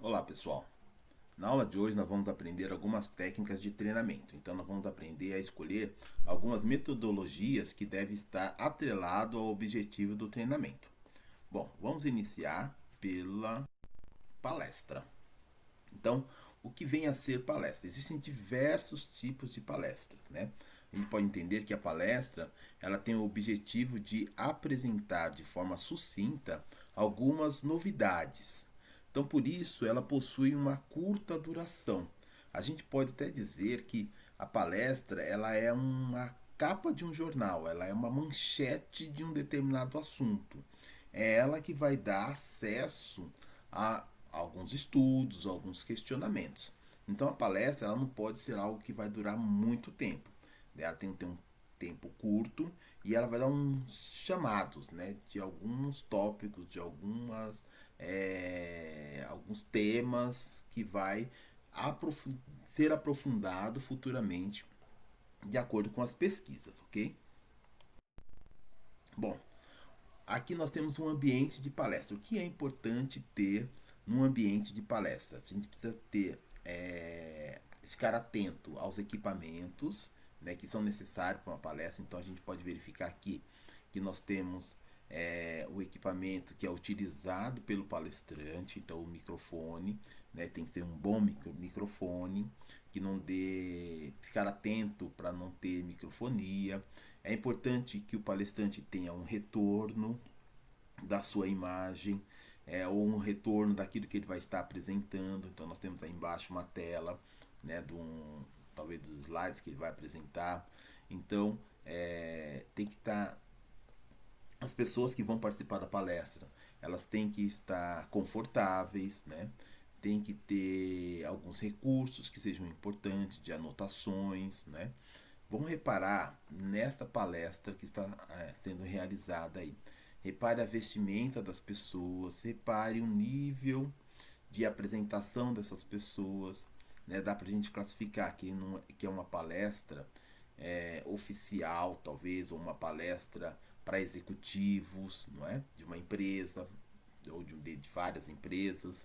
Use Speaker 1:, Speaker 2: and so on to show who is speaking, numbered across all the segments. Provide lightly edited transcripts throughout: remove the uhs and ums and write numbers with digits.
Speaker 1: Olá pessoal, na aula de hoje nós vamos aprender algumas técnicas de treinamento. Então nós vamos aprender a escolher algumas metodologias que devem estar atrelado ao objetivo do treinamento. Bom, vamos iniciar pela palestra. Então, o que vem a ser palestra? Existem diversos tipos de palestras, né? A gente pode entender que a palestra ela tem o objetivo de apresentar de forma sucinta algumas novidades. Então, por isso, ela possui uma curta duração. A gente pode até dizer que a palestra ela é uma capa de um jornal, ela é uma manchete de um determinado assunto. É ela que vai dar acesso a alguns estudos, alguns questionamentos. Então a palestra ela não pode ser algo que vai durar muito tempo. Ela tem que ter um tempo curto e ela vai dar uns chamados, né, de alguns tópicos, de alguns temas que vai ser aprofundado futuramente de acordo com as pesquisas, ok? Bom, aqui nós temos um ambiente de palestra. O que é importante ter num ambiente de palestra? A gente precisa ter, ficar atento aos equipamentos, né, que são necessários para uma palestra. Então a gente pode verificar aqui que nós temos o equipamento que é utilizado pelo palestrante, então o microfone, né, tem que ser um bom microfone, que não dê, ficar atento para não ter microfonia. É importante que o palestrante tenha um retorno da sua imagem, ou um retorno daquilo que ele vai estar apresentando. Então nós temos aí embaixo uma tela, né, talvez dos slides que ele vai apresentar. Então tem que estar, as pessoas que vão participar da palestra, elas têm que estar confortáveis, né? Tem que ter alguns recursos que sejam importantes, de anotações, né? Vamos reparar nessa palestra que está sendo realizada aí. Repare a vestimenta das pessoas, repare o nível de apresentação dessas pessoas. Né? Dá para a gente classificar que é uma palestra oficial, talvez, ou uma palestra para executivos, não é? De uma empresa, ou de várias empresas.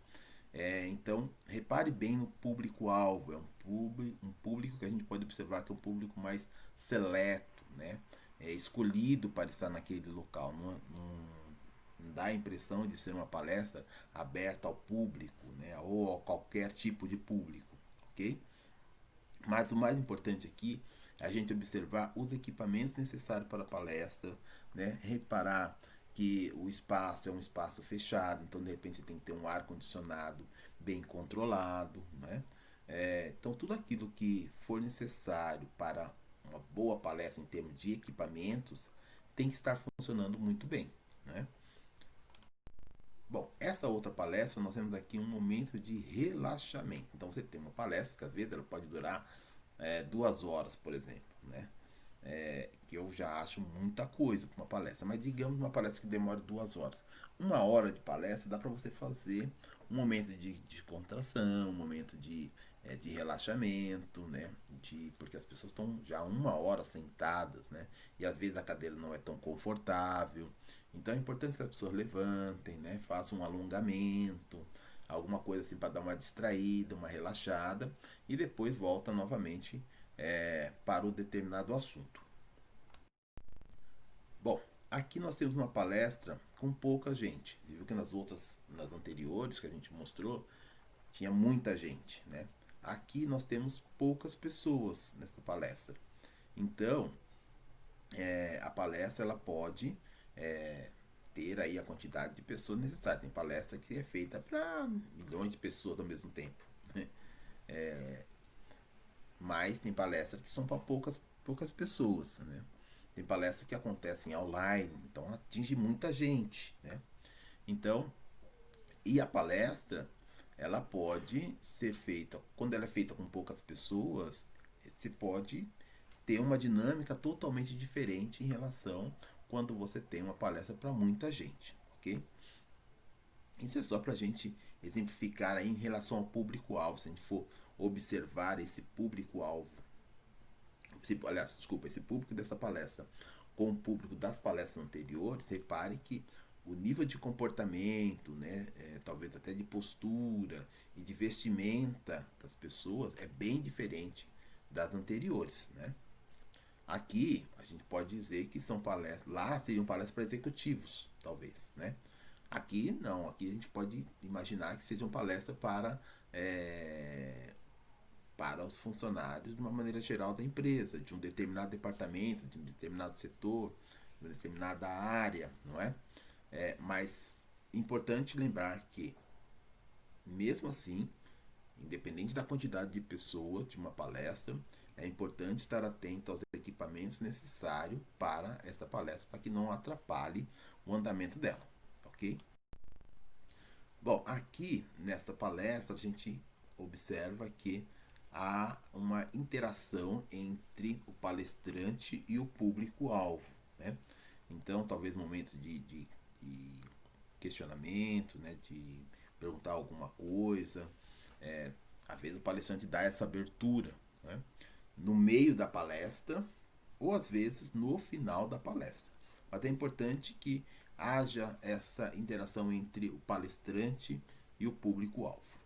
Speaker 1: Então, repare bem no público-alvo. É um público que a gente pode observar que é um público mais seleto, né? É escolhido para estar naquele local. Não dá a impressão de ser uma palestra aberta ao público, né? Ou a qualquer tipo de público, ok? Mas o mais importante aqui é a gente observar os equipamentos necessários para a palestra, né? Reparar que o espaço é um espaço fechado, então de repente você tem que ter um ar condicionado bem controlado, né? Então tudo aquilo que for necessário para uma boa palestra em termos de equipamentos tem que estar funcionando muito bem, né? Bom, essa outra palestra nós temos aqui um momento de relaxamento. Então você tem uma palestra que às vezes ela pode durar 2 horas, por exemplo, né? Que eu já acho muita coisa para uma palestra, mas digamos uma palestra que demore 2 horas. 1 hora de palestra dá para você fazer um momento de contração, um momento de relaxamento, né? Porque as pessoas estão já 1 hora sentadas, né? E às vezes a cadeira não é tão confortável. Então é importante que as pessoas levantem, né? Façam um alongamento, alguma coisa assim para dar uma distraída, uma relaxada e depois volta novamente para o determinado assunto. Bom, aqui nós temos uma palestra com pouca gente. Você viu que nas anteriores que a gente mostrou, tinha muita gente, né? Aqui nós temos poucas pessoas nessa palestra. Então, a palestra ela pode ter aí a quantidade de pessoas necessária. Tem palestra que é feita para milhões de pessoas ao mesmo tempo. Mas tem palestras que são para poucas pessoas, né? Tem palestras que acontecem online, então atinge muita gente, né? Então, e a palestra, ela pode ser feita, quando ela é feita com poucas pessoas, você pode ter uma dinâmica totalmente diferente em relação quando você tem uma palestra para muita gente, ok? Isso é só para a gente exemplificar aí em relação ao público-alvo. Se a gente for observar esse público-alvo, esse público dessa palestra com o público das palestras anteriores, repare que o nível de comportamento, né, talvez até de postura e de vestimenta das pessoas é bem diferente das anteriores, né? Aqui a gente pode dizer que são palestras, lá seriam palestras para executivos, talvez, né? Aqui não, aqui a gente pode imaginar que sejam palestras para os funcionários de uma maneira geral da empresa, de um determinado departamento, de um determinado setor, de uma determinada área, não é? Mas importante lembrar que, mesmo assim, independente da quantidade de pessoas de uma palestra, é importante estar atento aos equipamentos necessários para essa palestra, para que não atrapalhe o andamento dela, ok? Bom, aqui nessa palestra a gente observa que há uma interação entre o palestrante e o público-alvo, né? Então, talvez momentos de questionamento, né? De perguntar alguma coisa. Às vezes o palestrante dá essa abertura, né? No meio da palestra ou às vezes no final da palestra. Mas é importante que haja essa interação entre o palestrante e o público-alvo.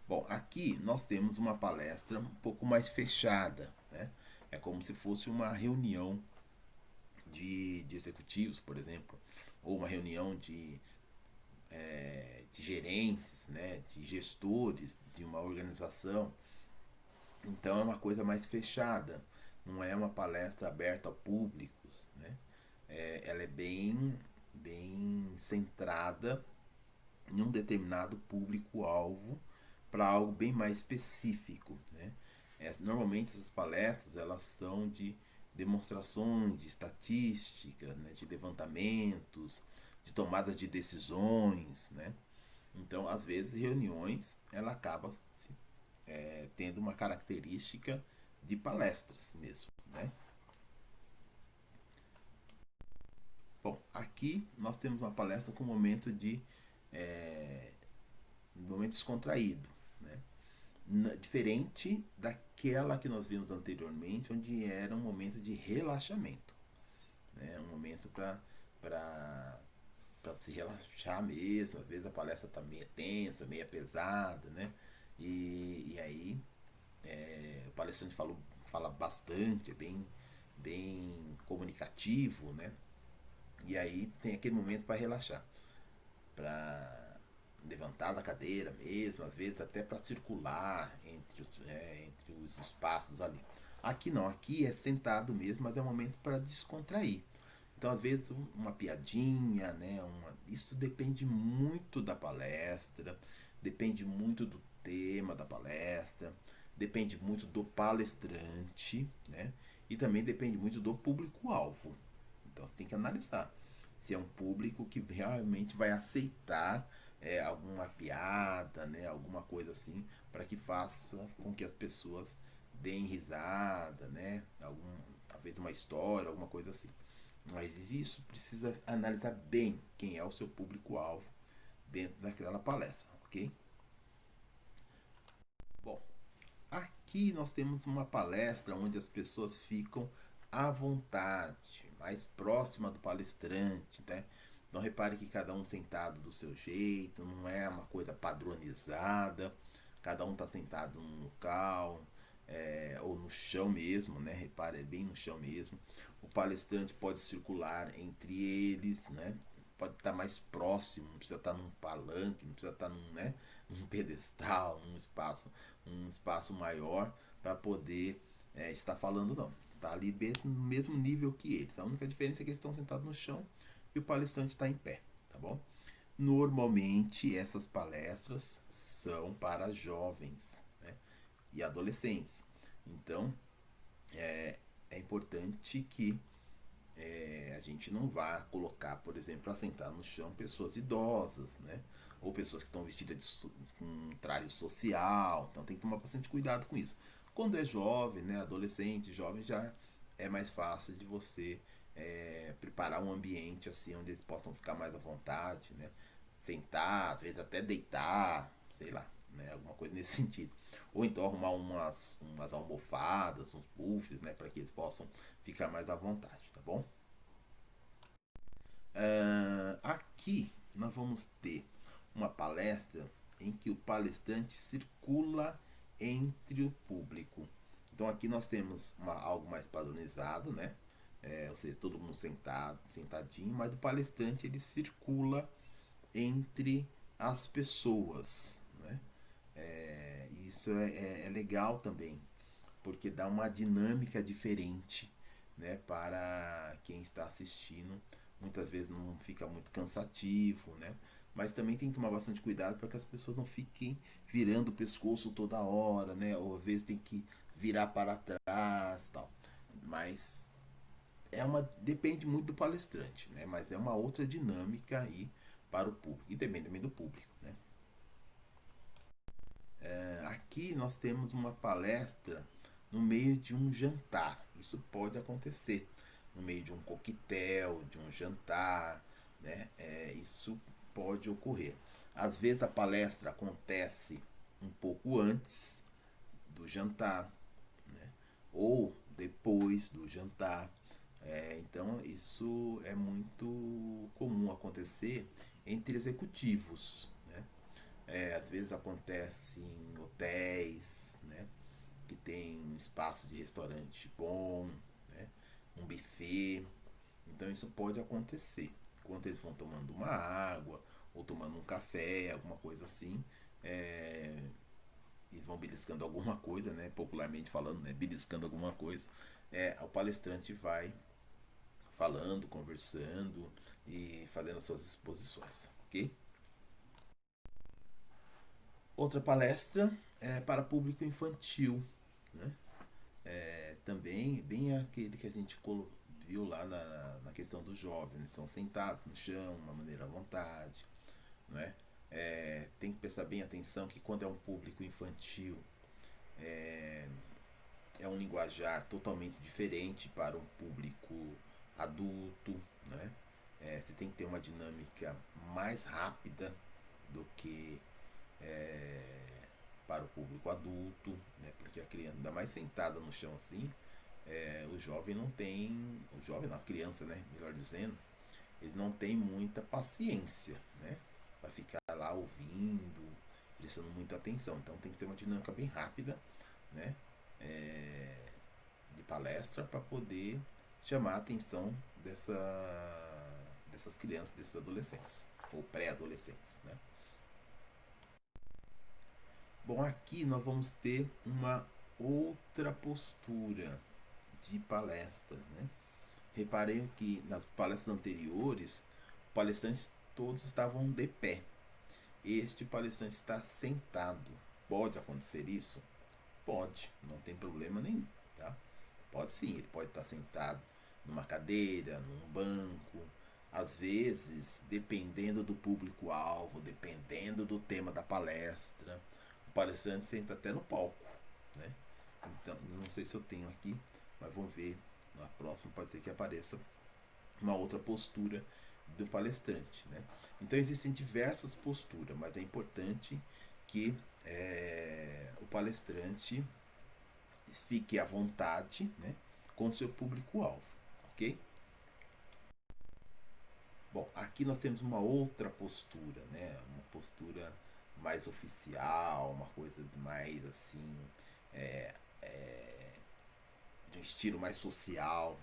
Speaker 1: Bom, aqui nós temos uma palestra um pouco mais fechada, né? É como se fosse uma reunião de executivos, por exemplo, ou uma reunião de gerentes, né? De gestores de uma organização. Então é uma coisa mais fechada, não é uma palestra aberta ao público, né? Ela é bem centrada em um determinado público-alvo para algo bem mais específico, né? Normalmente essas palestras elas são de demonstrações, de estatísticas, né? De levantamentos, de tomada de decisões, né? Então, às vezes, reuniões ela acaba tendo uma característica de palestras mesmo, né? Bom, aqui nós temos uma palestra com um momento um momento descontraído, né? Diferente daquela que nós vimos anteriormente, onde era um momento de relaxamento, né? Um momento para se relaxar mesmo. Às vezes a palestra está meio tensa, meio pesada, né? E aí o palestrante fala bastante, é bem comunicativo, né? E aí tem aquele momento para relaxar, para levantar da cadeira mesmo, às vezes até para circular entre os espaços ali. Aqui não, aqui é sentado mesmo, mas é um momento para descontrair. Então, às vezes, uma piadinha, né? Isso depende muito da palestra, depende muito do tema da palestra, depende muito do palestrante, né? E também depende muito do público-alvo. Então, você tem que analisar se é um público que realmente vai aceitar alguma piada, né? Alguma coisa assim, para que faça com que as pessoas deem risada, né? Talvez uma história, alguma coisa assim. Mas isso precisa analisar bem quem é o seu público-alvo dentro daquela palestra, ok? Bom, aqui nós temos uma palestra onde as pessoas ficam à vontade, mais próxima do palestrante, né? Então repare que cada um sentado do seu jeito, não é uma coisa padronizada, cada um está sentado num local, ou no chão mesmo, né? Repare, é bem no chão mesmo. O palestrante pode circular entre eles, né? Pode estar mais próximo, não precisa estar num palanque, não precisa estar num pedestal, um espaço maior para poder estar falando, não. Está ali no mesmo nível que eles. A única diferença é que eles estão sentados no chão e o palestrante está em pé, tá bom? Normalmente essas palestras são para jovens, né? E adolescentes. Então é importante que a gente não vá colocar, por exemplo, para sentar no chão pessoas idosas, né? Ou pessoas que estão vestidas com um traje social. Então tem que tomar bastante cuidado com isso. Quando é jovem, né, adolescente, jovem, já é mais fácil de você preparar um ambiente assim onde eles possam ficar mais à vontade, né? Sentar, às vezes até deitar, sei lá, né? Alguma coisa nesse sentido. Ou então arrumar umas almofadas, uns puffs, né? Para que eles possam ficar mais à vontade, tá bom? Aqui nós vamos ter uma palestra em que o palestrante circula entre o público. Então aqui nós temos algo mais padronizado, né? Ou seja, todo mundo sentado, sentadinho, mas o palestrante ele circula entre as pessoas, né? Isso é legal também, porque dá uma dinâmica diferente, né, para quem está assistindo. Muitas vezes não fica muito cansativo, né? Mas também tem que tomar bastante cuidado para que as pessoas não fiquem virando o pescoço toda hora, né? Ou às vezes tem que virar para trás, tal. Mas depende muito do palestrante, né? Mas é uma outra dinâmica aí para o público e depende também do público, né? Aqui nós temos uma palestra no meio de um jantar. Isso pode acontecer no meio de um coquetel, de um jantar, né? Isso pode ocorrer. Às vezes a palestra acontece um pouco antes do jantar, né? Ou depois do jantar. Então isso é muito comum acontecer entre executivos, né? Às vezes acontece em hotéis, né? Que tem um espaço de restaurante bom, né? Um buffet. Então isso pode acontecer. Enquanto eles vão tomando uma água ou tomando um café, alguma coisa assim, é, e vão beliscando alguma coisa, né? Popularmente falando, né? Beliscando alguma coisa, o palestrante vai falando, conversando e fazendo suas exposições, ok? Outra palestra é para público infantil, né? Também bem aquele que a gente viu lá na questão dos jovens, eles são sentados no chão, uma maneira à vontade, né? Tem que prestar bem atenção que quando é um público infantil é um linguajar totalmente diferente para um público adulto, né? Você tem que ter uma dinâmica mais rápida do que para o público adulto, né? Porque a criança, ainda mais sentada no chão assim, o jovem não tem, o jovem não, a criança, né? Melhor dizendo, eles não têm muita paciência, né? Para ficar lá ouvindo, prestando muita atenção. Então tem que ter uma dinâmica bem rápida, né? De palestra para poder chamar a atenção dessas crianças, desses adolescentes ou pré-adolescentes, né? Bom, aqui nós vamos ter uma outra postura de palestra, né? Reparei que nas palestras anteriores, palestrantes todos estavam de pé. Este palestrante está sentado. Pode acontecer isso? Pode, não tem problema nenhum, tá? Pode sim, ele pode estar sentado numa cadeira, num banco. Às vezes, dependendo do público-alvo, dependendo do tema da palestra, o palestrante senta até no palco, né? Então, não sei se eu tenho aqui, mas vamos ver. Na próxima pode ser que apareça uma outra postura do palestrante, né? Então existem diversas posturas, mas é importante que o palestrante fique à vontade, né, com o seu público-alvo, ok? Bom, aqui nós temos uma outra postura, né? Uma postura mais oficial, uma coisa mais assim, é, é, de um estilo mais social,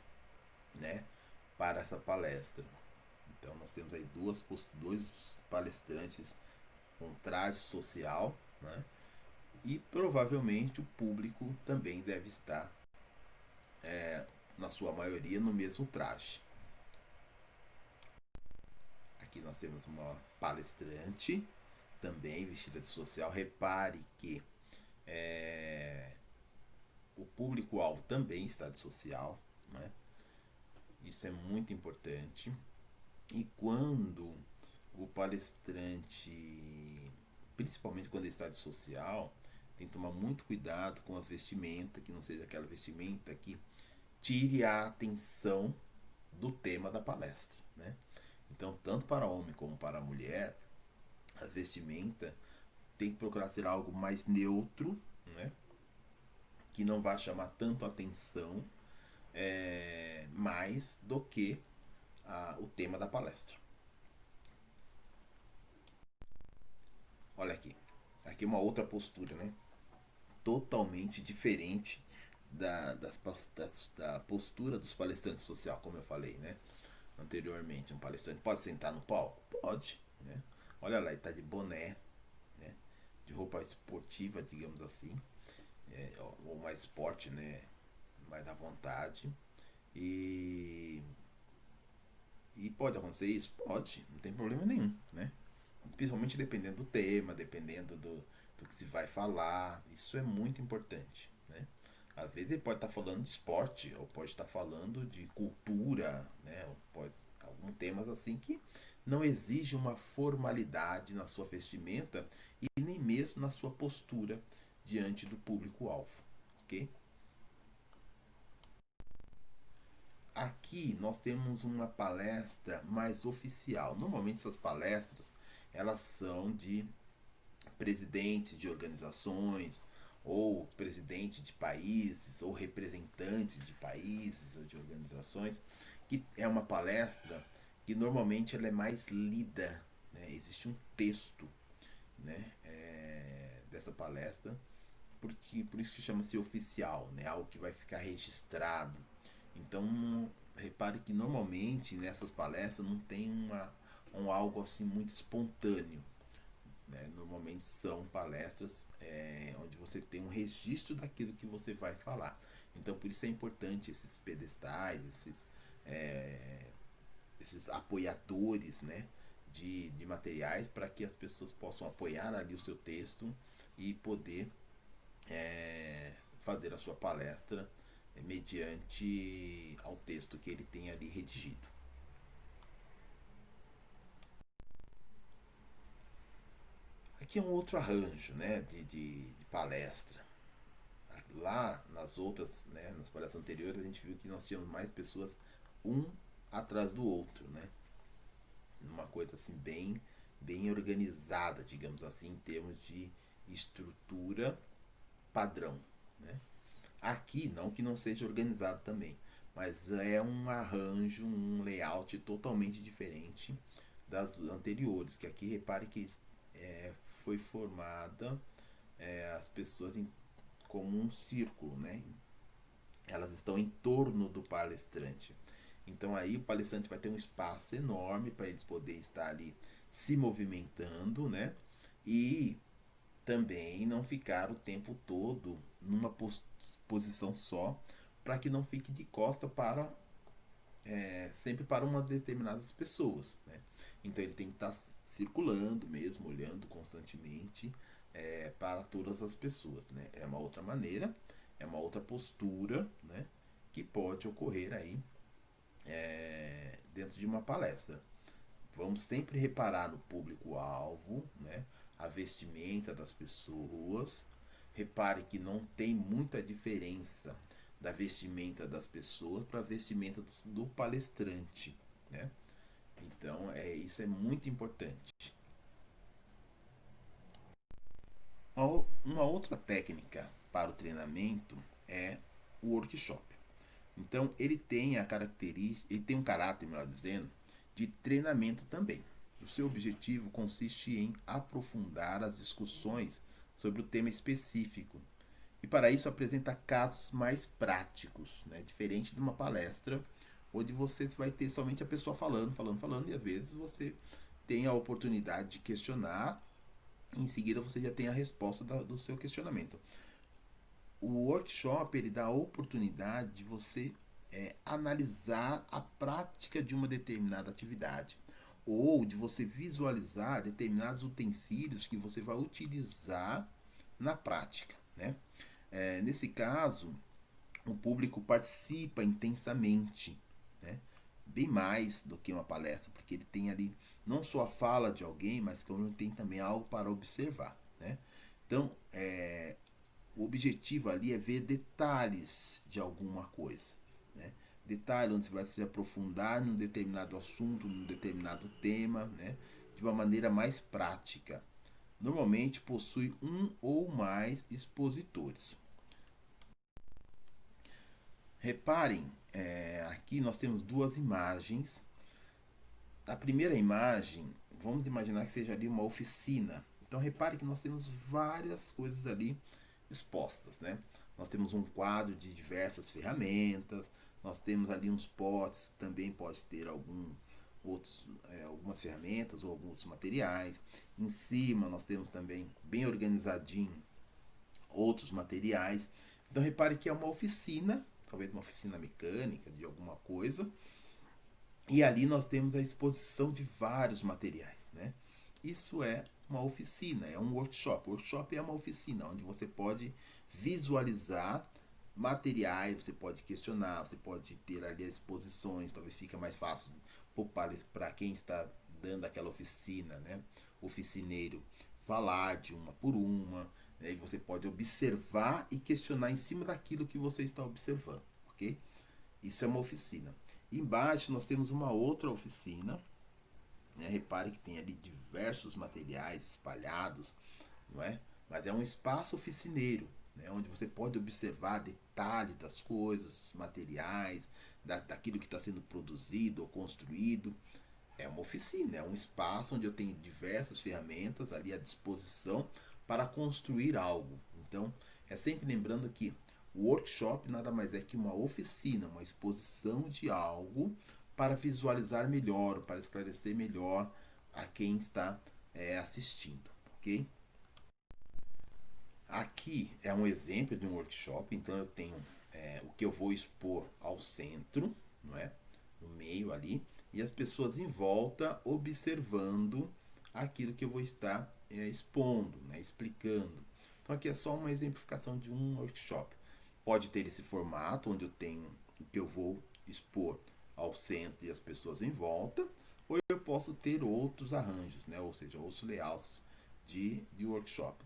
Speaker 1: né? Para essa palestra. Então nós temos aí dois palestrantes com traje social, né? E provavelmente o público também deve estar, na sua maioria, no mesmo traje. Aqui nós temos uma palestrante também vestida de social. Repare que o público-alvo também está de social, né? Isso é muito importante. E quando o palestrante, principalmente quando ele está de social, tem que tomar muito cuidado com a vestimenta, que não seja aquela vestimenta que tire a atenção do tema da palestra, né? Então, tanto para homem como para mulher, as vestimentas tem que procurar ser algo mais neutro, né? Que não vai chamar tanto atenção, mais do que o tema da palestra. Olha aqui. Aqui é uma outra postura, né? Totalmente diferente da postura dos palestrantes social, como eu falei, né? Anteriormente. Um palestrante pode sentar no palco? Pode, né? Olha lá, ele tá de boné, né? De roupa esportiva, digamos assim. Ou mais esporte, né? Mais à vontade. E, e pode acontecer isso? Pode, não tem problema nenhum, né? Principalmente dependendo do tema, dependendo do que se vai falar. Isso é muito importante, né? Às vezes ele pode estar falando de esporte, ou pode estar falando de cultura, né? Ou pode, alguns temas assim que não exige uma formalidade na sua vestimenta e nem mesmo na sua postura diante do público-alvo, ok? Aqui nós temos uma palestra mais oficial. Normalmente essas palestras elas são de presidentes de organizações ou presidente de países ou representantes de países ou de organizações, que é uma palestra que normalmente ela é mais lida, né? Existe um texto, né, dessa palestra, porque por isso que chama-se oficial, né? Algo que vai ficar registrado. Então repare que normalmente nessas palestras não tem algo assim muito espontâneo, né? Normalmente são palestras onde você tem um registro daquilo que você vai falar. Então por isso é importante esses pedestais, é, esses apoiadores, né, de materiais para que as pessoas possam apoiar ali o seu texto e poder fazer a sua palestra mediante ao texto que ele tem ali redigido. Aqui é um outro arranjo, né, de palestra. Lá nas outras, né, nas palestras anteriores, a gente viu que nós tínhamos mais pessoas um atrás do outro, né? Uma coisa assim bem organizada, digamos assim, em termos de estrutura padrão, né? Aqui, não que não seja organizado também, mas é um arranjo, um layout totalmente diferente das anteriores, que aqui repare que foi formada as pessoas como um círculo, né? Elas estão em torno do palestrante. Então aí o palestrante vai ter um espaço enorme para ele poder estar ali se movimentando, né? E também não ficar o tempo todo numa posição só, para que não fique de costa para sempre para uma determinadas pessoas, né? Então ele tem que estar circulando mesmo, olhando constantemente para todas as pessoas, né? É uma outra maneira, é uma outra postura, né? Que pode ocorrer aí dentro de uma palestra. Vamos sempre reparar no público-alvo, né? A vestimenta das pessoas. Repare que não tem muita diferença da vestimenta das pessoas para a vestimenta do palestrante, né? Então, isso é muito importante. Uma outra técnica para o treinamento é o workshop. Então, ele tem a característica, ele tem um caráter, melhor dizendo, de treinamento também. O seu objetivo consiste em aprofundar as discussões sobre o tema específico. E para isso apresenta casos mais práticos, né? Diferente de uma palestra, onde você vai ter somente a pessoa falando, falando, falando, e às vezes você tem a oportunidade de questionar, e em seguida você já tem a resposta do seu questionamento. O workshop ele dá a oportunidade de você analisar a prática de uma determinada atividade ou de você visualizar determinados utensílios que você vai utilizar na prática, né? Nesse caso, o público participa intensamente, né? Bem mais do que uma palestra, porque ele tem ali não só a fala de alguém, mas como tem também algo para observar, né? Então, o objetivo ali é ver detalhes de alguma coisa, né? Detalhe onde você vai se aprofundar num determinado assunto, num determinado tema, né? De uma maneira mais prática. Normalmente possui um ou mais expositores. Reparem, aqui nós temos duas imagens a primeira imagem, vamos imaginar que seja ali uma oficina. Então repare que nós temos várias coisas ali expostas, né? Nós temos um quadro de diversas ferramentas, nós temos ali uns potes, também pode ter algumas ferramentas ou alguns materiais. Em cima nós temos também, bem organizadinho, outros materiais. Então repare que é uma oficina, talvez uma oficina mecânica de alguma coisa, e ali nós temos a exposição de vários materiais, né? Isso é uma oficina, é um workshop. O workshop é uma oficina onde você pode visualizar materiais, você pode questionar, você pode ter ali as exposições, talvez fica mais fácil para quem está dando aquela oficina, né? Oficineiro, falar de uma por uma, né? E você pode observar e questionar em cima daquilo que você está observando, ok? Isso é uma oficina. Embaixo nós temos uma outra oficina, né? Repare que tem ali diversos materiais espalhados, não é? Mas é um espaço oficineiro, né? Onde você pode observar detalhes das coisas, materiais, daquilo que está sendo produzido ou construído. É uma oficina, é um espaço onde eu tenho diversas ferramentas ali à disposição para construir algo. Então, é sempre lembrando que o workshop nada mais é que uma oficina, uma exposição de algo para visualizar melhor, para esclarecer melhor a quem está assistindo, ok? Aqui é um exemplo de um workshop, então eu tenho o que eu vou expor ao centro, não é? No meio ali, e as pessoas em volta observando aquilo que eu vou estar expondo, né? Explicando. Então aqui é só uma exemplificação de um workshop. Pode ter esse formato onde eu tenho o que eu vou expor ao centro e as pessoas em volta, ou eu posso ter outros arranjos, né? Ou seja, outros layouts de workshop.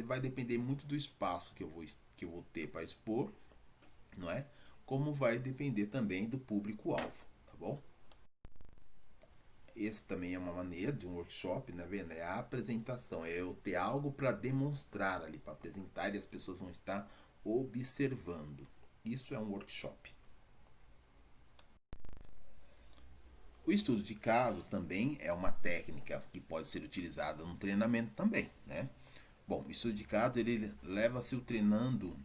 Speaker 1: Vai depender muito do espaço que eu vou ter para expor, não é? Como vai depender também do público-alvo, tá bom? Esse também é uma maneira de um workshop, né? Vendo? É a apresentação, é eu ter algo para demonstrar ali, para apresentar e as pessoas vão estar observando. Isso é um workshop. O estudo de caso também é uma técnica que pode ser utilizada no treinamento também, né? Bom, o estudo de caso ele leva-se o treinando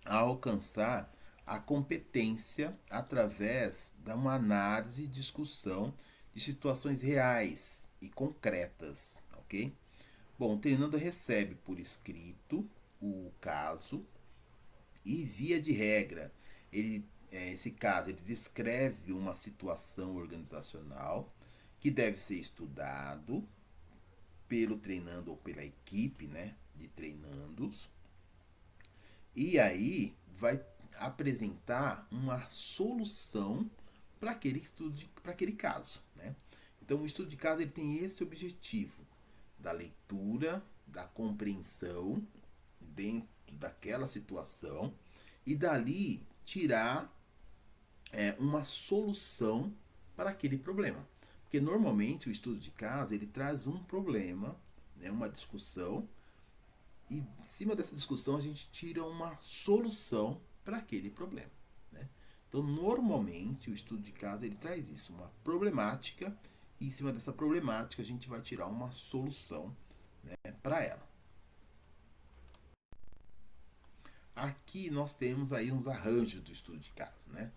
Speaker 1: a alcançar a competência através de uma análise e discussão de situações reais e concretas, ok? Bom, o treinando recebe por escrito o caso e, via de regra, esse caso ele descreve uma situação organizacional que deve ser estudado pelo treinando ou pela equipe, né, de treinandos, e aí vai apresentar uma solução para aquele caso, né? Então o estudo de caso ele tem esse objetivo da leitura, da compreensão dentro daquela situação e dali tirar uma solução para aquele problema. Porque normalmente o estudo de caso ele traz um problema, né, uma discussão, e em cima dessa discussão a gente tira uma solução para aquele problema, né? Então normalmente o estudo de caso ele traz isso, uma problemática, e em cima dessa problemática a gente vai tirar uma solução, né, para ela. Aqui nós temos aí uns arranjos do estudo de caso, né?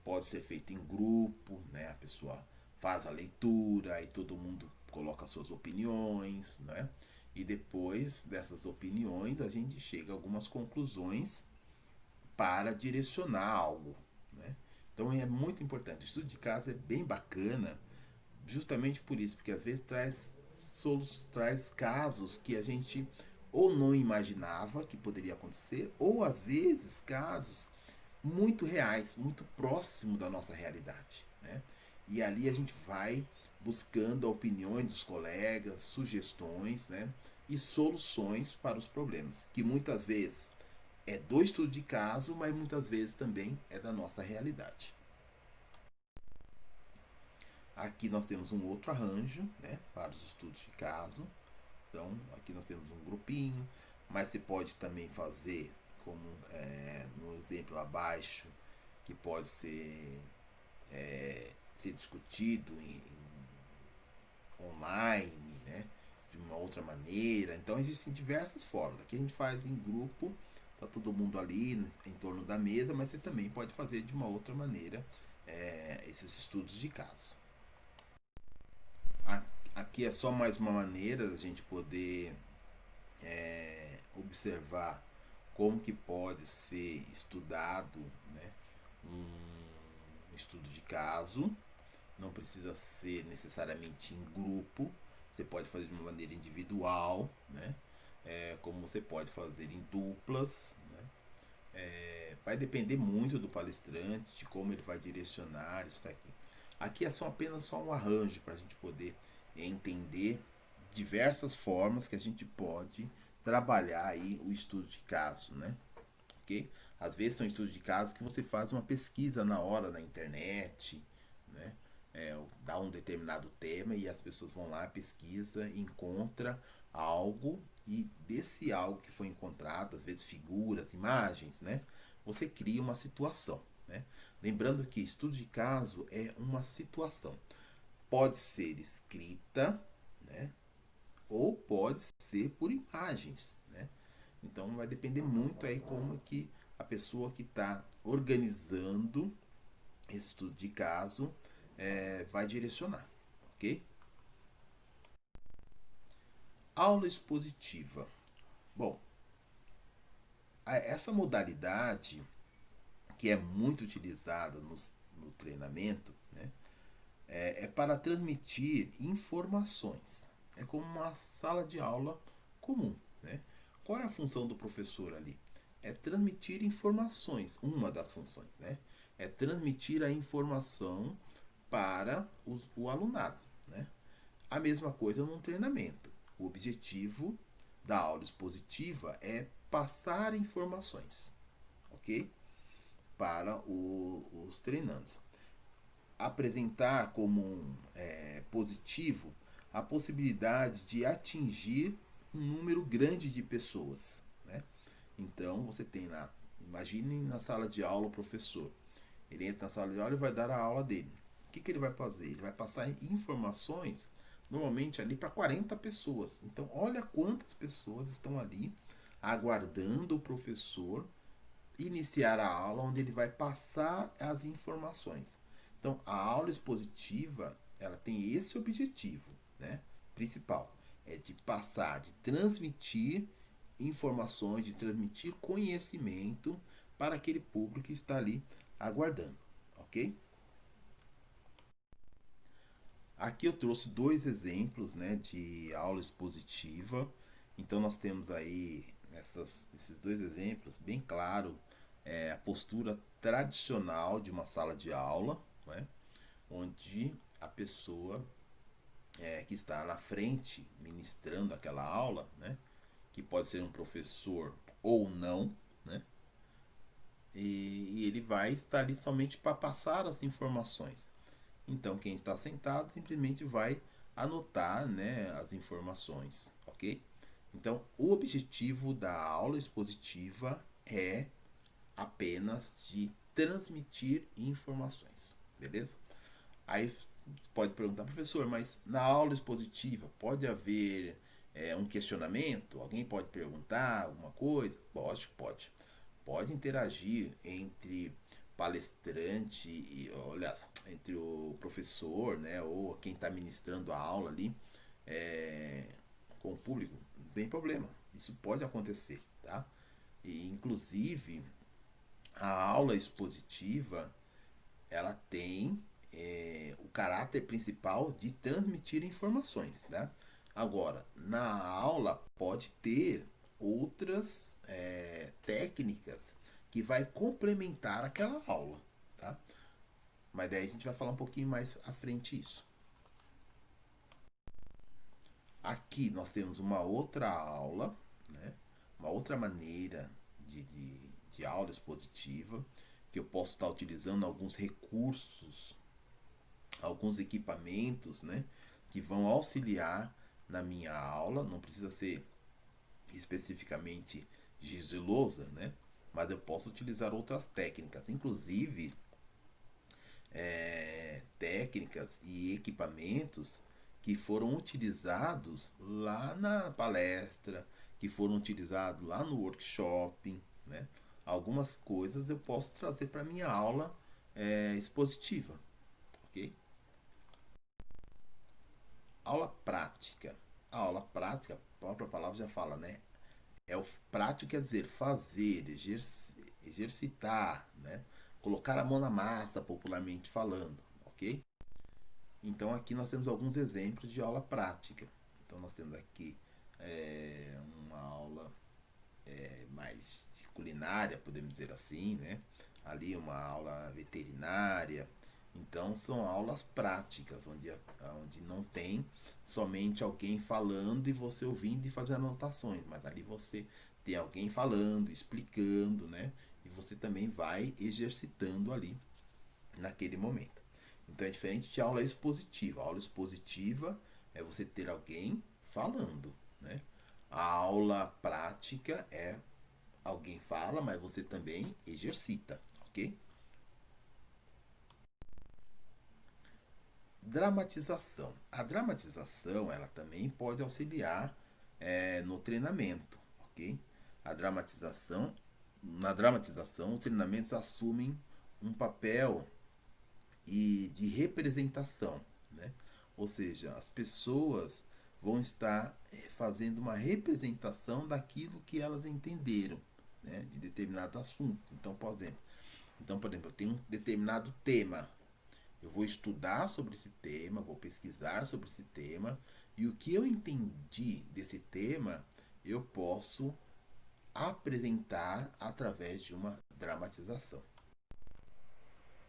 Speaker 1: Pode ser feito em grupo, né? A pessoa faz a leitura, aí todo mundo coloca suas opiniões, né? E depois dessas opiniões a gente chega a algumas conclusões para direcionar algo, né? Então é muito importante. O estudo de caso é bem bacana, justamente por isso, porque às vezes traz casos que a gente ou não imaginava que poderia acontecer, ou às vezes casos muito reais, muito próximo da nossa realidade, né? E ali a gente vai buscando opiniões dos colegas, sugestões, né? E soluções para os problemas, que muitas vezes é do estudo de caso, mas muitas vezes também é da nossa realidade. Aqui nós temos um outro arranjo, né, para os estudos de caso. Então, aqui nós temos um grupinho, mas você pode também fazer, como no exemplo abaixo, que pode ser discutido online, né? De uma outra maneira. Então existem diversas formas. Aqui a gente faz em grupo, tá todo mundo ali em torno da mesa, mas você também pode fazer de uma outra maneira esses estudos de caso. Aqui é só mais uma maneira da gente poder observar como que pode ser estudado, né, um estudo de caso. Não precisa ser necessariamente em grupo, você pode fazer de uma maneira individual, né? Como você pode fazer em duplas, né? Vai depender muito do palestrante, de como ele vai direcionar isso aqui. Aqui é só apenas só um arranjo para a gente poder entender diversas formas que a gente pode trabalhar aí o estudo de caso, né? Ok? Às vezes são estudos de caso que você faz uma pesquisa na hora na internet, né? Dá um determinado tema e as pessoas vão lá, pesquisa, encontra algo e desse algo que foi encontrado, às vezes figuras, imagens, né? Você cria uma situação, né? Lembrando que estudo de caso é uma situação. Pode ser escrita, né? Ou pode ser por imagens, né? Então vai depender muito aí como que a pessoa que está organizando esse estudo de caso vai direcionar, ok? Aula expositiva. Bom, essa modalidade que é muito utilizada no treinamento, né, é para transmitir informações. É como uma sala de aula comum, né? Qual é a função do professor ali? É transmitir informações, uma das funções, né? É transmitir a informação para o alunado, né? A mesma coisa num treinamento. O objetivo da aula expositiva é passar informações, ok? Para os treinandos. Apresentar como positivo a possibilidade de atingir um número grande de pessoas, né? Então você tem lá, imagine na sala de aula o professor. Ele entra na sala de aula e vai dar a aula dele. O que ele vai fazer? Ele vai passar informações normalmente ali para 40 pessoas. Então, olha quantas pessoas estão ali aguardando o professor iniciar a aula, onde ele vai passar as informações. Então, a aula expositiva, ela tem esse objetivo, né? Principal, é de passar, de transmitir informações, de transmitir conhecimento para aquele público que está ali aguardando, ok? Aqui eu trouxe dois exemplos, né, de aula expositiva. Então nós temos aí esses dois exemplos bem claro, a postura tradicional de uma sala de aula, né, onde a pessoa que está na frente ministrando aquela aula, né, que pode ser um professor ou não, né, e ele vai estar ali somente para passar as informações. Então, quem está sentado simplesmente vai anotar, né, as informações, ok? Então, o objetivo da aula expositiva é apenas de transmitir informações, beleza? Aí você pode perguntar, professor, mas na aula expositiva pode haver um questionamento? Alguém pode perguntar alguma coisa? Lógico, pode. Pode interagir entre palestrante e, aliás, entre o professor, né, ou quem está ministrando a aula ali, é, com o público, não tem problema. Isso pode acontecer, tá? E inclusive a aula expositiva ela tem o caráter principal de transmitir informações, tá? Agora, na aula pode ter outras técnicas que vai complementar aquela aula, tá? Mas daí a gente vai falar um pouquinho mais à frente isso. Aqui nós temos uma outra aula, né? Uma outra maneira de aula expositiva, que eu posso estar utilizando alguns recursos, alguns equipamentos, né? Que vão auxiliar na minha aula, não precisa ser especificamente gizelosa, né? Mas eu posso utilizar outras técnicas, inclusive técnicas e equipamentos que foram utilizados lá na palestra, que foram utilizados lá no workshop, né? Algumas coisas eu posso trazer para minha aula expositiva, ok? Aula prática. A aula prática, a própria palavra já fala, né? É o prático quer dizer fazer, exercitar, né? Colocar a mão na massa, popularmente falando, ok? Então aqui nós temos alguns exemplos de aula prática. Então nós temos aqui uma aula mais de culinária, podemos dizer assim, né? Ali uma aula veterinária. Então são aulas práticas, onde não tem somente alguém falando e você ouvindo e fazendo anotações, mas ali você tem alguém falando, explicando, né? E você também vai exercitando ali naquele momento. Então é diferente de aula expositiva. A aula expositiva é você ter alguém falando, né? A aula prática é alguém fala, mas você também exercita, ok? Dramatização. A dramatização, ela também pode auxiliar no treinamento, ok? A dramatização, na dramatização, os treinamentos assumem um papel de representação, né? Ou seja, as pessoas vão estar fazendo uma representação daquilo que elas entenderam, né, de determinado assunto. Por exemplo, eu tenho um determinado tema. Eu vou estudar sobre esse tema, vou pesquisar sobre esse tema, e o que eu entendi desse tema, eu posso apresentar através de uma dramatização.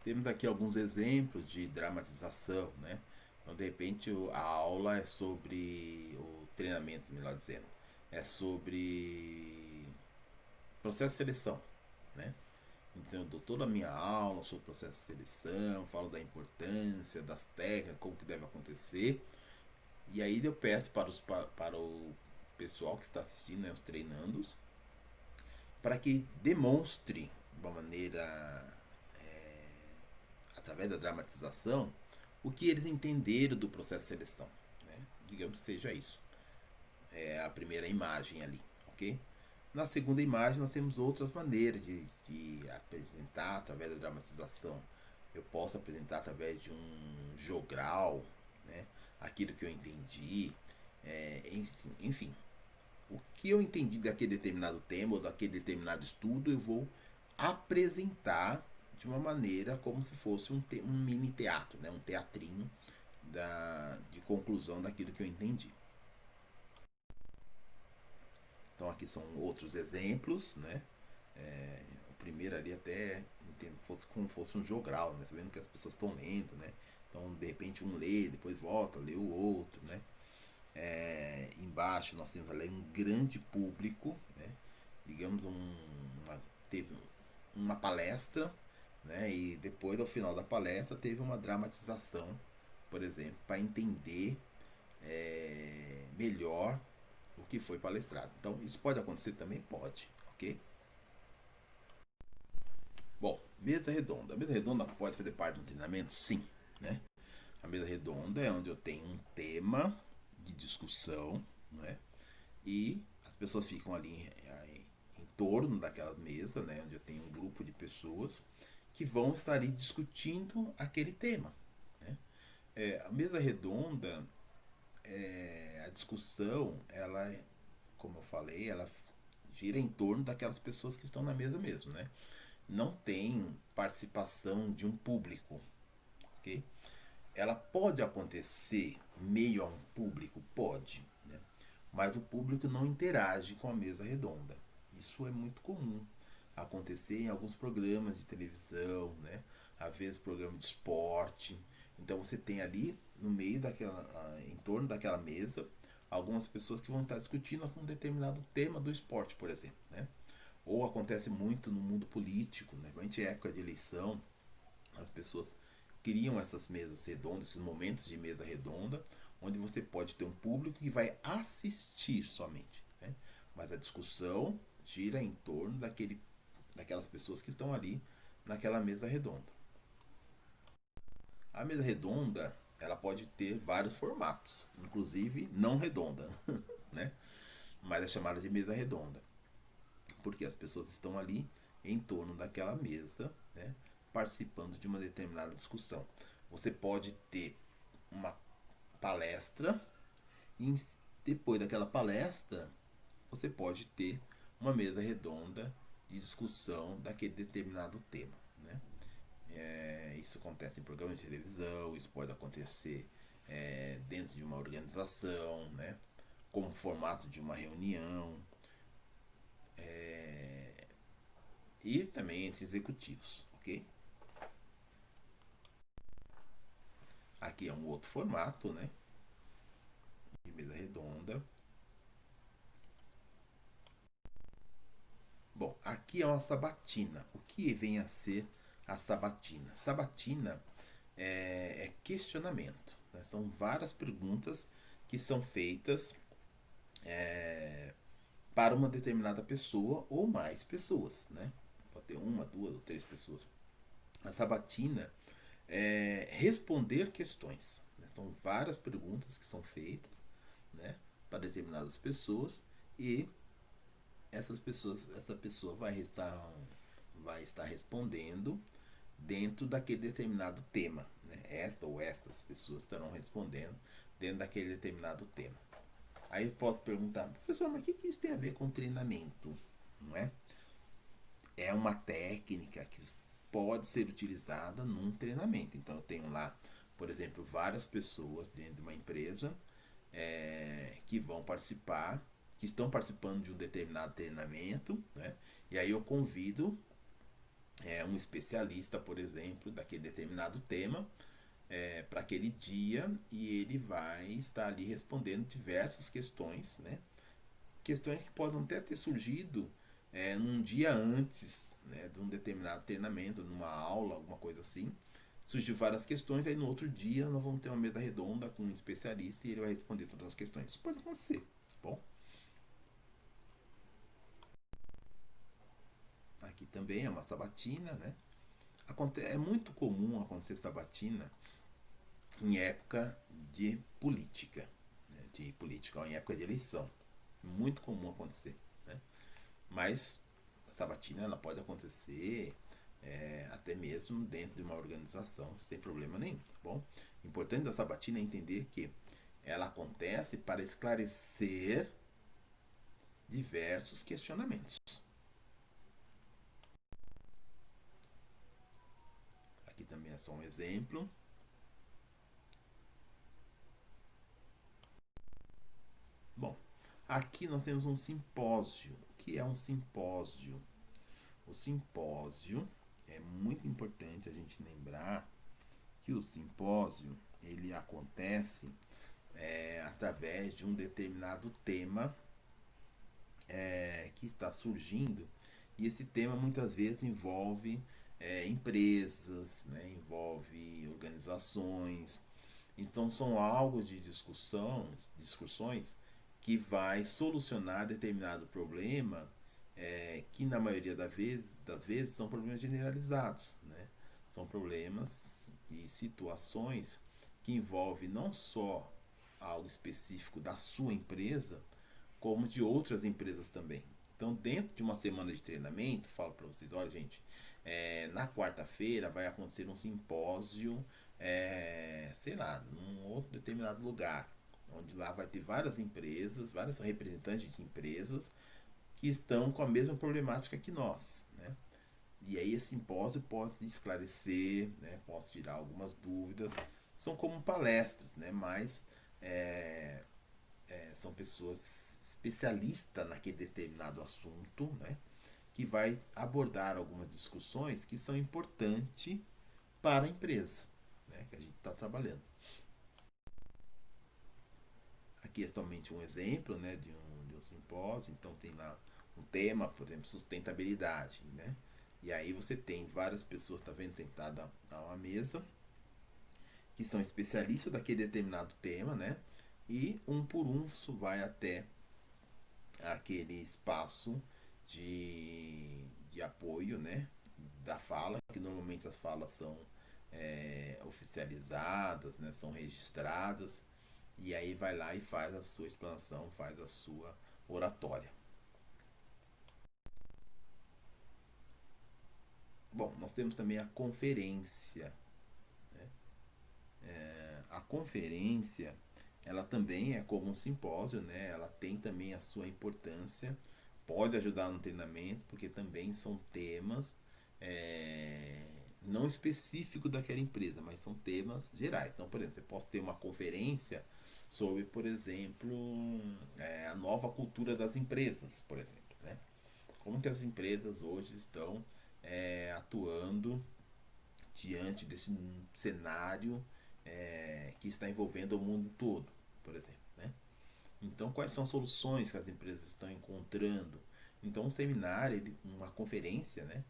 Speaker 1: Temos aqui alguns exemplos de dramatização, né? Então, de repente, a aula é sobre o treinamento, melhor dizendo, é sobre processo de seleção, né? Então, eu dou toda a minha aula sobre o processo de seleção, falo da importância, das técnicas, como que deve acontecer. E aí eu peço para o pessoal que está assistindo, né, os treinandos, para que demonstre de uma maneira através da dramatização, o que eles entenderam do processo de seleção. Né? Digamos que seja isso. É a primeira imagem ali, ok? Na segunda imagem, nós temos outras maneiras de apresentar através da dramatização. Eu posso apresentar através de um jogral, né? Aquilo que eu entendi, enfim, o que eu entendi daquele determinado tema ou daquele determinado estudo, eu vou apresentar de uma maneira como se fosse um mini teatro, né? Um teatrinho de conclusão daquilo que eu entendi. Então aqui são outros exemplos, né? O primeiro ali até entendo fosse como fosse um jogral, né? Você vendo que as pessoas estão lendo, né? Então de repente um lê, depois volta, lê o outro, né? Embaixo nós temos ali um grande público, né? Digamos teve uma palestra, né? E depois, ao final da palestra, teve uma dramatização, por exemplo, para entender melhor o que foi palestrado. Então, isso pode acontecer também? Pode, ok? Bom, mesa redonda. A mesa redonda pode fazer parte de um treinamento? Sim, né? A mesa redonda é onde eu tenho um tema de discussão, né? E as pessoas ficam ali em torno daquela mesa, né? Onde eu tenho um grupo de pessoas que vão estar ali discutindo aquele tema. Né? A mesa redonda, a discussão, ela, como eu falei, ela gira em torno daquelas pessoas que estão na mesa mesmo, né? Não tem participação de um público, ok? Ela pode acontecer meio a um público, pode, né? Mas o público não interage com a mesa redonda. Isso é muito comum acontecer em alguns programas de televisão, né? Às vezes programa de esporte. Então você tem ali no meio em torno daquela mesa, algumas pessoas que vão estar discutindo um determinado tema do esporte, por exemplo, né? Ou acontece muito no mundo político, né? Durante a época de eleição, as pessoas criam essas mesas redondas, esses momentos de mesa redonda, onde você pode ter um público que vai assistir somente, né? Mas a discussão gira em torno daquelas pessoas que estão ali naquela mesa redonda. A mesa redonda, ela pode ter vários formatos, inclusive não redonda, né? Mas é chamada de mesa redonda, porque as pessoas estão ali em torno daquela mesa, né, participando de uma determinada discussão. Você pode ter uma palestra e depois daquela palestra você pode ter uma mesa redonda de discussão daquele determinado tema, né? Isso acontece em programas de televisão, isso pode acontecer dentro de uma organização, né? Como formato de uma reunião, e também entre executivos, ok? Aqui é um outro formato, né? De mesa redonda. Bom, aqui é uma sabatina. O que vem a ser a sabatina? Sabatina é questionamento, né? São várias perguntas que são feitas para uma determinada pessoa ou mais pessoas, né? Pode ter uma, duas ou três pessoas. A sabatina é responder questões, né? São várias perguntas que são feitas, né, para determinadas pessoas e essa pessoa vai estar respondendo dentro daquele determinado tema, né? Esta ou essas pessoas estarão respondendo dentro daquele determinado tema. Aí pode perguntar, professor, mas o que isso tem a ver com treinamento? Não é? É uma técnica que pode ser utilizada num treinamento. Então eu tenho lá, por exemplo, várias pessoas dentro de uma empresa que vão participar, que estão participando de um determinado treinamento, né? E aí eu convido um especialista, por exemplo, daquele determinado tema para aquele dia e ele vai estar ali respondendo diversas questões, né? Questões que podem até ter surgido num dia antes, né, de um determinado treinamento, numa aula, alguma coisa assim. Surgiu várias questões, aí no outro dia nós vamos ter uma mesa redonda com um especialista e ele vai responder todas as questões. Isso pode acontecer, tá bom? Aqui também é uma sabatina, né? É muito comum acontecer sabatina em época de política, né? De política, ou em época de eleição. Muito comum acontecer, né? Mas a sabatina ela pode acontecer até mesmo dentro de uma organização sem problema nenhum, tá bom? O importante da sabatina é entender que ela acontece para esclarecer diversos questionamentos. Aqui também é só um exemplo. Bom, aqui nós temos um simpósio. O que é um simpósio? O simpósio é muito importante a gente lembrar que o simpósio ele acontece através de um determinado tema que está surgindo e esse tema muitas vezes envolve empresas, né, envolve organizações, então são algo de discussões que vai solucionar determinado problema que na maioria das vezes são problemas generalizados, né? São problemas e situações que envolvem não só algo específico da sua empresa, como de outras empresas também. Então, dentro de uma semana de treinamento, falo para vocês, olha gente, na quarta-feira vai acontecer um simpósio, sei lá, num outro determinado lugar, onde lá vai ter várias empresas, vários representantes de empresas que estão com a mesma problemática que nós, né? E aí esse simpósio pode esclarecer, né? Posso tirar algumas dúvidas, são como palestras, né? Mas são pessoas especialistas naquele determinado assunto, né? Que vai abordar algumas discussões que são importantes para a empresa, né? Que a gente está trabalhando. Aqui é somente um exemplo, né? De um simpósio. Então tem lá um tema, por exemplo, sustentabilidade, né? E aí você tem várias pessoas, tá vendo, sentadas a uma mesa, que são especialistas daquele determinado tema, né? E um por um vai até aquele espaço de apoio, né, da fala, que normalmente as falas são oficializadas, né? São registradas, e aí vai lá e faz a sua explanação, faz a sua oratória. Bom, nós temos também a conferência. A conferência, ela também é como um simpósio, né? Ela tem também a sua importância, pode ajudar no treinamento, porque também são temas não específicos daquela empresa, mas são temas gerais. Então, por exemplo, você pode ter uma conferência sobre, por exemplo, a nova cultura das empresas, por exemplo, né? Como que as empresas hoje estão atuando diante desse cenário que está envolvendo o mundo todo, por exemplo, né? Então, quais são as soluções que as empresas estão encontrando? Então, um seminário, uma conferência, né?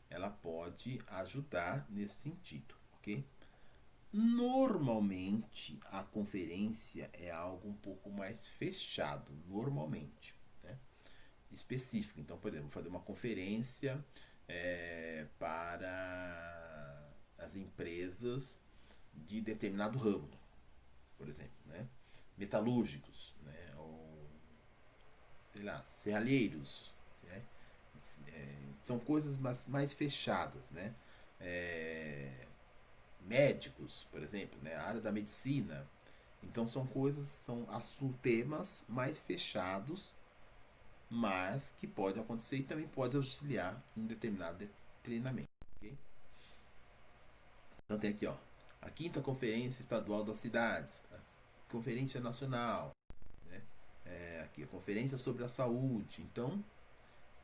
Speaker 1: Ela pode ajudar nesse sentido, ok? Normalmente, a conferência é algo um pouco mais fechado, normalmente, né? Específico. Então, por exemplo, vou fazer uma conferência para as empresas de determinado ramo, por exemplo, né? Metalúrgicos, né? Ou, sei lá, serralheiros, né? São coisas mais fechadas, né? É, médicos, por exemplo, né? A área da medicina. Então são coisas, são temas mais fechados, mas que pode acontecer e também pode auxiliar em determinado treinamento. Okay? Então tem aqui, ó, a quinta conferência estadual das cidades, a conferência nacional, né? Aqui a conferência sobre a saúde. Então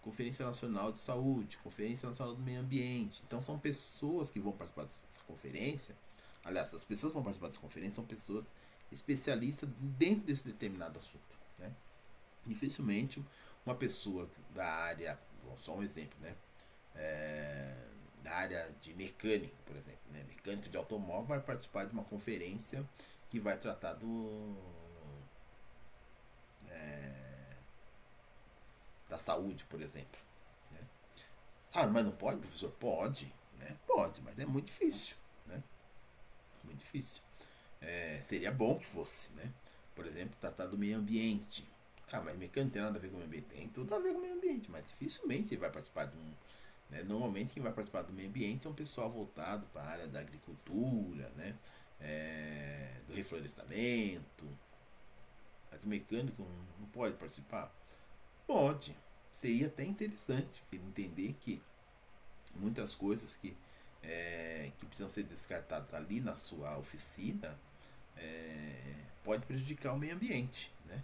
Speaker 1: Conferência Nacional de Saúde, Conferência Nacional do Meio Ambiente. Então são pessoas que vão participar dessa conferência. Aliás, as pessoas que vão participar dessa conferência são pessoas especialistas dentro desse determinado assunto. Né? Dificilmente uma pessoa da área, só um exemplo, né? Da área de mecânica, por exemplo, né? Mecânico de automóvel vai participar de uma conferência que vai tratar da saúde, por exemplo. Né? Ah, mas não pode, professor? Pode, né? Pode, mas é muito difícil, né? Muito difícil. Seria bom que fosse, né? Por exemplo, tratar do meio ambiente. Ah, mas mecânico não tem nada a ver com o meio ambiente. Tem tudo a ver com o meio ambiente, mas dificilmente ele vai participar de um. Né? Normalmente quem vai participar do meio ambiente é um pessoal voltado para a área da agricultura, né? Do reflorestamento. Mas o mecânico não pode participar? Pode. Seria até interessante entender que muitas coisas que precisam ser descartadas ali na sua oficina pode prejudicar o meio ambiente, né?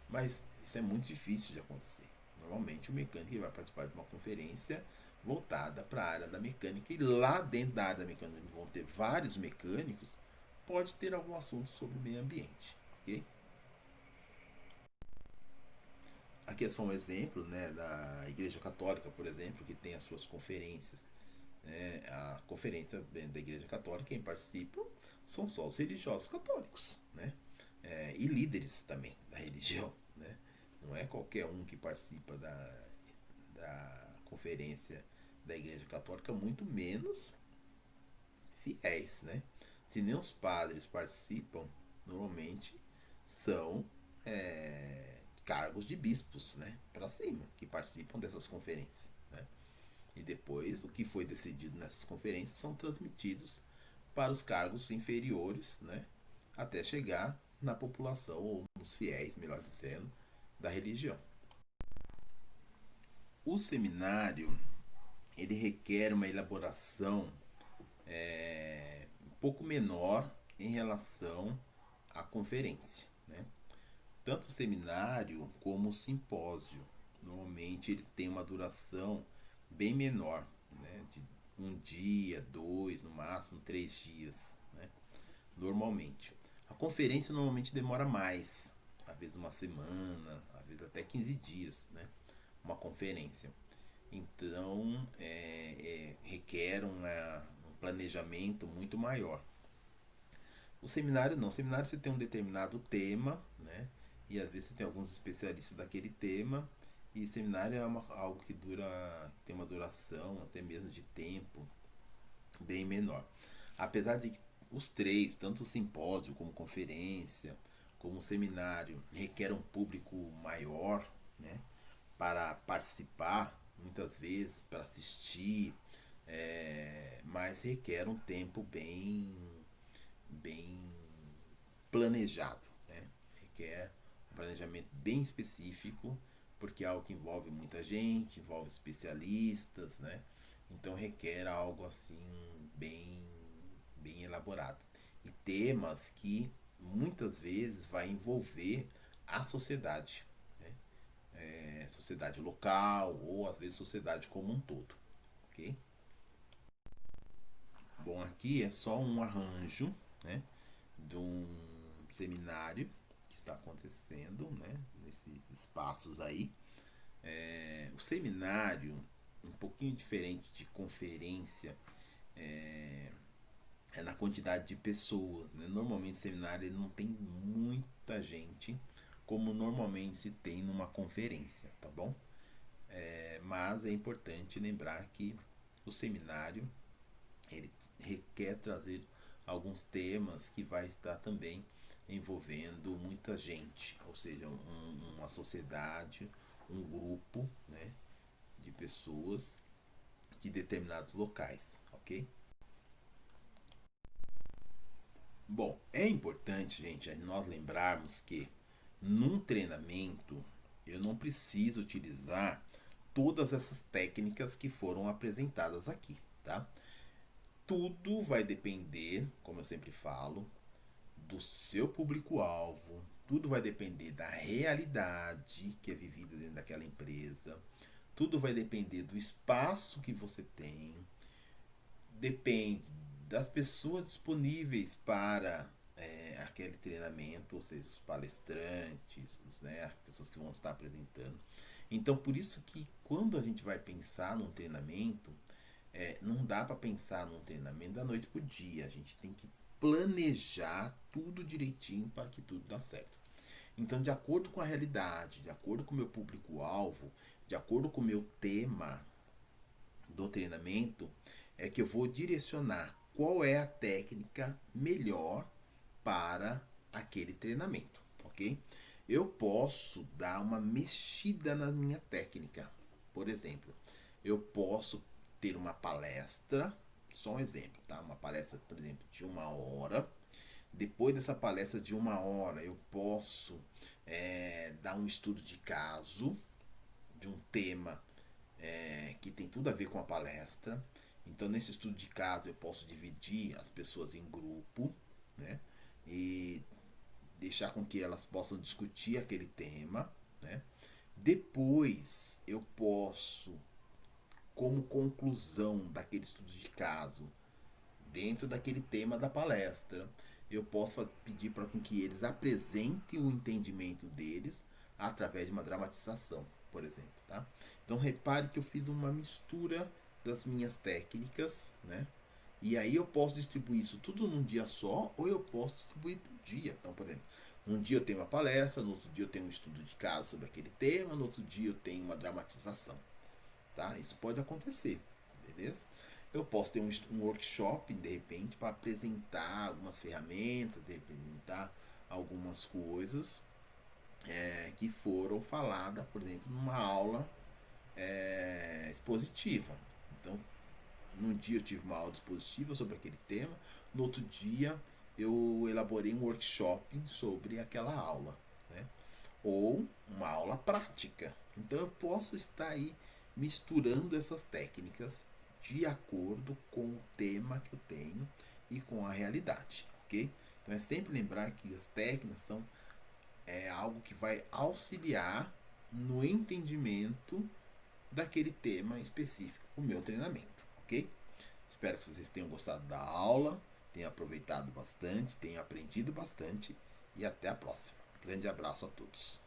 Speaker 1: Mas isso é muito difícil de acontecer. Normalmente o mecânico vai participar de uma conferência voltada para a área da mecânica e lá dentro da área da mecânica vão ter vários mecânicos, pode ter algum assunto sobre o meio ambiente, ok? Aqui é só um exemplo, né, da Igreja Católica, por exemplo, que tem as suas conferências. Né? A conferência da Igreja Católica, quem participa são só os religiosos católicos, né? E líderes também da religião, né? Não é qualquer um que participa da conferência da Igreja Católica, muito menos fiéis, né? Se nem os padres participam, normalmente são cargos de bispos, né? Para cima, que participam dessas conferências, né? E depois o que foi decidido nessas conferências são transmitidos para os cargos inferiores, né? Até chegar na população, ou nos fiéis, melhor dizendo, da religião. O seminário ele requer uma elaboração um pouco menor em relação à conferência. Né? Tanto o seminário como o simpósio, normalmente eles têm uma duração bem menor, né? De um dia, dois, no máximo 3 dias, né? Normalmente. A conferência normalmente demora mais, às vezes uma semana, às vezes até 15 dias, né? Uma conferência. Então, requer um planejamento muito maior. O seminário não. O seminário você tem um determinado tema, né? E às vezes você tem alguns especialistas daquele tema. E seminário é algo que dura, tem uma duração até mesmo de tempo bem menor. apesar de que os três, tanto o simpósio como conferência, como o seminário, requer um público maior, né, para participar, muitas vezes para assistir, mas requer um tempo bem planejado, né? Requer um planejamento bem específico, porque é algo que envolve muita gente, envolve especialistas, né? Então requer algo assim bem elaborado. E temas que muitas vezes vai envolver a sociedade, né? Sociedade local ou às vezes sociedade como um todo, ok? Bom, aqui é só um arranjo, né, de um seminário que está acontecendo, né, nesses espaços aí. O seminário, um pouquinho diferente de conferência, é na quantidade de pessoas, né? Normalmente seminário ele não tem muita gente, como normalmente se tem numa conferência, tá bom? Mas é importante lembrar que o seminário ele requer trazer alguns temas que vai estar também envolvendo muita gente, ou seja, uma sociedade, um grupo, né, de pessoas de determinados locais, ok? Bom, é importante, gente, nós lembrarmos que num treinamento eu não preciso utilizar todas essas técnicas que foram apresentadas aqui, tá? Tudo vai depender, como eu sempre falo, do seu público-alvo, tudo vai depender da realidade que é vivida dentro daquela empresa, tudo vai depender do espaço que você tem, depende das pessoas disponíveis para aquele treinamento, ou seja, os palestrantes, né, as pessoas que vão estar apresentando. Então, por isso que quando a gente vai pensar num treinamento, não dá para pensar num treinamento da noite pro dia. A gente tem que planejar tudo direitinho para que tudo dê certo. Então, de acordo com a realidade, de acordo com o meu público-alvo, de acordo com o meu tema do treinamento, é que eu vou direcionar qual é a técnica melhor para aquele treinamento, ok? Eu posso dar uma mexida na minha técnica. Por exemplo, eu posso ter uma palestra, só um exemplo, tá? Uma palestra, por exemplo, de 1 hora. Depois dessa palestra de 1 hora, eu posso dar um estudo de caso de um tema que tem tudo a ver com a palestra. Então, nesse estudo de caso, eu posso dividir as pessoas em grupo, né? E deixar com que elas possam discutir aquele tema, né? Depois, eu posso, como conclusão daquele estudo de caso, dentro daquele tema da palestra, eu posso pedir para que eles apresentem o entendimento deles através de uma dramatização, por exemplo, tá? Então repare que eu fiz uma mistura das minhas técnicas, né? E aí eu posso distribuir isso tudo num dia só ou eu posso distribuir por dia. Então, por exemplo, num dia eu tenho uma palestra, no outro dia eu tenho um estudo de caso sobre aquele tema, no outro dia eu tenho uma dramatização, tá? Isso pode acontecer, beleza? Eu posso ter um workshop, de repente, para apresentar algumas ferramentas, de apresentar algumas coisas que foram faladas, por exemplo, numa aula expositiva. Então, num dia eu tive uma aula expositiva sobre aquele tema, no outro dia eu elaborei um workshop sobre aquela aula, né? Ou uma aula prática. Então eu posso estar aí misturando essas técnicas de acordo com o tema que eu tenho e com a realidade, ok? Então é sempre lembrar que as técnicas são algo que vai auxiliar no entendimento daquele tema específico, o meu treinamento, ok? Espero que vocês tenham gostado da aula, tenham aproveitado bastante, tenham aprendido bastante e até a próxima. Grande abraço a todos.